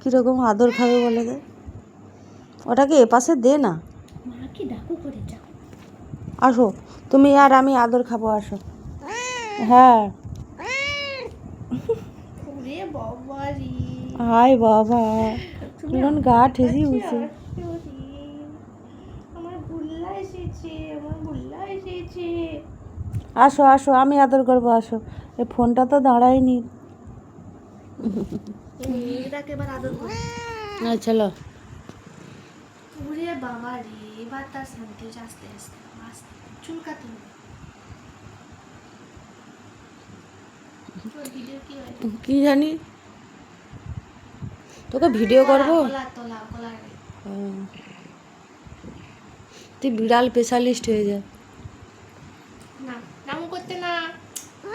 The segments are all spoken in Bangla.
কীরকম আদর খাবে বলে দে, ওটাকে এপাশে দে না। মাকে ডাকু করে যাও। আসো তুমি আর আমি আদর খাবো, আসো। হ্যাঁ ওরে বাবা রে, হাই বাবা, কুলন গা ঠেসি উঠছে। আমার গুল্লা এসেছে, আমার গুল্লা এসেছে। আসো আসো, আমি আদর করবো, আসো। এই ফোনটা তো দাঁড়ায়নি। এটাকে এবার আদর করে। চলো। ওরে বাবা রে, এবার তার শান্তি হচ্ছে। আস্তে আস্তে আস্তে চুলকাতে হবে। তোর ভিডিও কি হয়? কি জানি, তোকে ভিডিও করবো। গলা তোলা গলা রে। তুই বিড়াল স্পেশালিস্ট হয়ে যা। না নাম করতে না।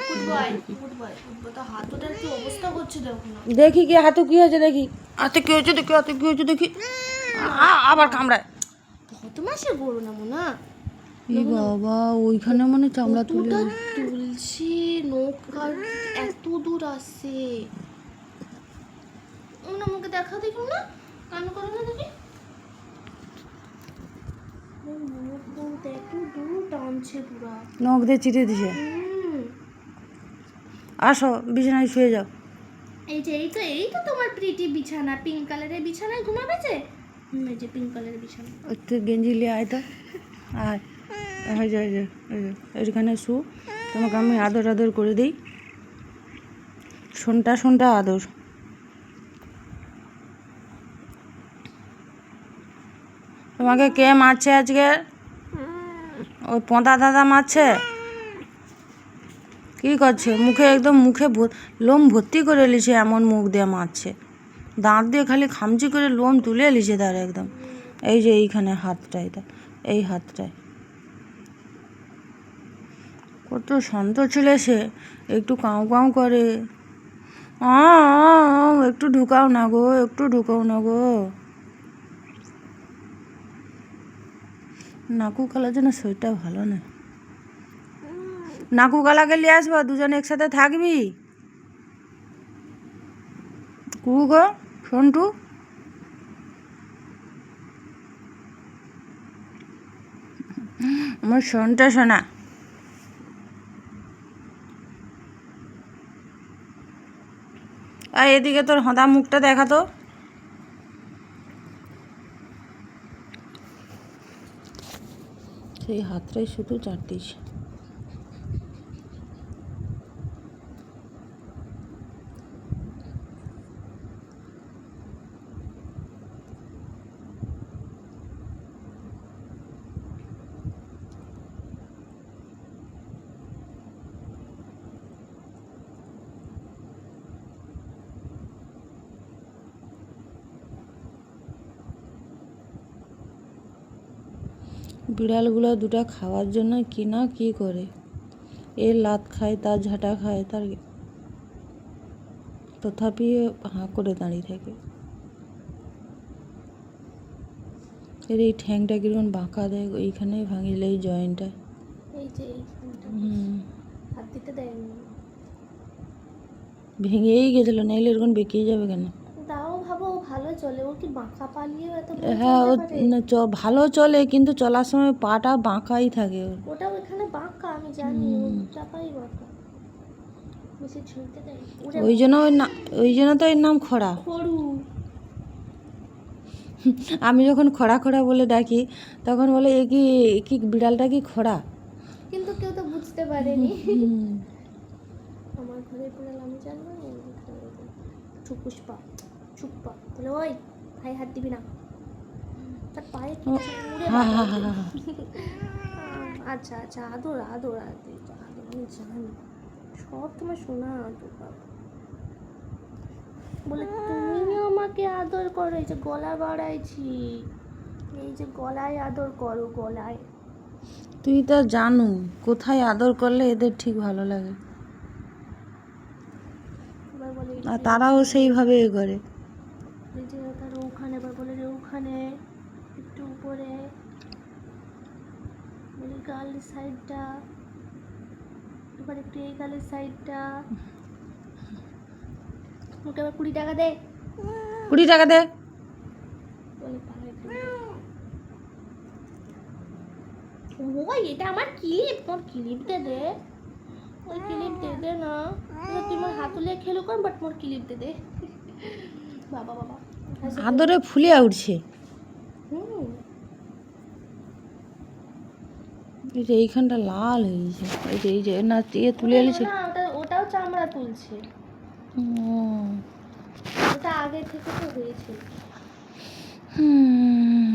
Good boy good boy good boy. তো হাতটার কি অবস্থা করছে দেখো না। দেখি কি হাতে কি হয়েছে, দেখি হাতে কি হয়েছে, দেখি হাতে কি হয়েছে, দেখি। আবার কামড়ায়। কত মাসে বড় না মোনা। এই বাবা, ওইখানে মানে চামড়া তুলে কতটা তুলছে, নখ কাট এত দূর আসছে। ওনা আমাকে দেখা দেখো না, কান করো না দেখি। নখ বহুত এত দূর টানছে পুরা। নখ দিয়ে চিটে দিছে। আসো বিছানায় শুয়ে যাও। এই যে এই তো তোমার প্রিটি বিছানা, পিঙ্ক কালারের বিছানায় ঘুমাবে যে। এই যে পিঙ্ক কালারের বিছানা। একটু গেঞ্জি নিয়ে আয় তো, আয়। হয়ে যায়, এখানে শু, তোমাকে আমি আদর আদর করে দিই। শোনটা শোনটা আদর। তোমাকে কে মারছে আজকে? ওই পোঁতা দাদা মারছে? কী করছে? মুখে একদম মুখে লোম ভর্তি করে এলিছে, এমন মুখ দিয়ে মারছে। দাঁত দিয়ে খালি খামচি করে লোম তুলে এলিছে তার একদম। এই যে এইখানে হাতটায়, এই হাতটায়। কত শান্ত ছিল সে, একটু কাউ কাউ করে। একটু ঢুকাও না গো, একটু ঢুকাও না গো। নাকু কালার জন্য শরীরটা ভালো না। নাকু কালাকে নিয়ে আসবো, দুজন একসাথে থাকবি। কু গো সন্টু, আমার শোনটা শোনা। আর এদিকে তোর হদা মুখটা দেখা তো। সেই হাতটাই শুধু চাটিস। বিড়ালগুলো দুটা খাওয়ার জন্য কি না কি করে, এর লাত খায়, তার ঝাঁটা খায়, তার তথাপি হাঁ করে দাঁড়িয়ে থাকে। এর এই ঠ্যাংটা কিরকম বাঁকা দেয়, এইখানেই ভাঙিলে এই জয়েন্টটা। এই যে হাত দিতে দেয়নি, ভেঙেই গেছিলো, নাইলে এরকম বেঁকিয়ে যাবে কেন? তাও ভাবো ও ভালো চলে, ওর কি বাঁকা পালিয়েও এত হ্যাঁ, ও ভালো চলে, কিন্তু চলার সময় পাটা বাঁকাই থাকে ওর। ওটাও এখানে বাঁকা, আমি জানি, ওর চাপাই বাঁকা, বেশি ছুঁতে দেয়। ওই জন্য তো এর নাম খরা। খড়ু। আমি যখন খরা খরা বলে ডাকি, তখন বলে এ কি বিড়ালটা কি খরা? কিন্তু কেউ তো বুঝতে পারেনি। আমার ঘরের বিড়াল আমি জানবো না। চুপুষ্পা চুপ্পা বলে, ওই ভাই হাত দিবি না, তার পায়ে কিছু উড়ে। আচ্ছা আচ্ছা, আদর আদর আদর আদর, আমি জানি সব তোমার শোনা আদর। বাবা বলে তুমি আমাকে আদর করো, এই যে গলা বাড়াইছি, এই যে গলায় আদর করো, গলায়। তুই তো জানু কোথায় আদর করলে এদের ঠিক ভালো লাগে, আর তারাও সেইভাবে এ করে। এই যে তার ওখানে, এবার বলে রে ওখানে একটু উপরে, বলে গালের সাইডটা, এবার একটু এই গালের সাইডটা। মুখে আবার 20 টাকা দে। 20 টাকা দে। অনেক ভালো একটা ওই এটা আমার ক্লিপ, তোর ক্লিপ দে দে, ওই ক্লিপ দে দে না, তুই মোর হাতুলে খেলো কর, বাট মোর ক্লিপ দে দে। বাবা বাবা আদরে ফুলে উঠছে। হুম এই যে এইখানটা লাল হয়ে গেছে, এই যে না দিয়ে তুলে এলিছে। না ওটাও চামড়া তুলছে, ও, ওটা আগে থেকে তো হয়েছিল। হুম।